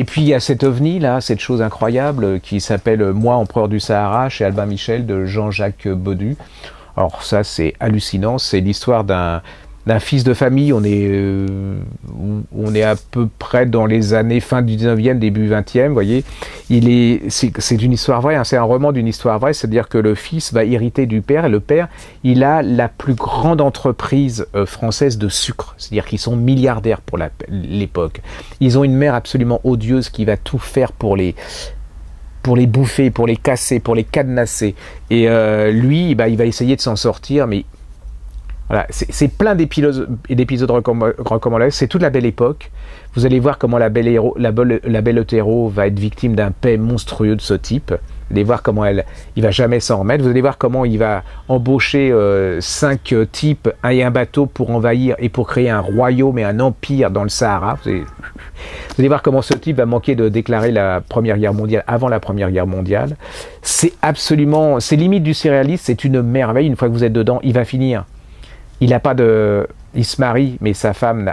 Et puis il y a cet ovni là, cette chose incroyable qui s'appelle Moi, empereur du Sahara, chez Albin Michel de Jean-Jacques Baudu. Alors ça c'est hallucinant, c'est l'histoire d'un fils de famille. On est à peu près dans les années fin du 19e, début 20e, vous voyez. C'est une histoire vraie, hein, c'est un roman d'une histoire vraie, c'est-à-dire que le fils va hériter du père, et le père, il a la plus grande entreprise française de sucre, c'est-à-dire qu'ils sont milliardaires pour l'époque. Ils ont une mère absolument odieuse qui va tout faire pour les bouffer, pour les casser, pour les cadenasser. Et lui, bah, il va essayer de s'en sortir, mais voilà, c'est plein d'épisodes recommandés, c'est toute la belle époque. Vous allez voir comment la belle hétéro va être victime d'un paix monstrueux de ce type. Vous allez voir comment il va jamais s'en remettre. Vous allez voir comment il va embaucher 5 types et un bateau pour envahir et pour créer un royaume et un empire dans le Sahara. Vous allez voir comment ce type va manquer de déclarer la Première Guerre mondiale avant la Première Guerre mondiale. C'est limite du surréaliste, c'est une merveille. Une fois que vous êtes dedans, il va finir. Il se marie, mais sa femme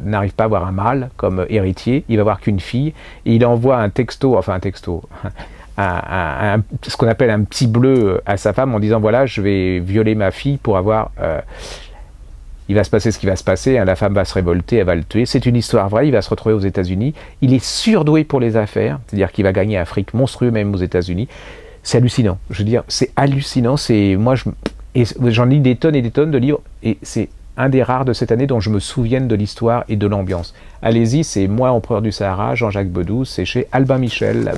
n'arrive pas à avoir un mâle comme héritier. Il va avoir qu'une fille, et il envoie un texto, ce qu'on appelle un petit bleu à sa femme en disant voilà, je vais violer ma fille pour avoir. Il va se passer ce qui va se passer, hein, la femme va se révolter, elle va le tuer. C'est une histoire vraie, il va se retrouver aux États-Unis. Il est surdoué pour les affaires, c'est-à-dire qu'il va gagner un fric monstrueux même aux États-Unis. C'est hallucinant. Je veux dire, c'est hallucinant. Et j'en lis des tonnes et des tonnes de livres, et c'est un des rares de cette année dont je me souvienne de l'histoire et de l'ambiance. Allez-y, c'est Moi, empereur du Sahara, Jean-Jacques Baudu, c'est chez Albin Michel.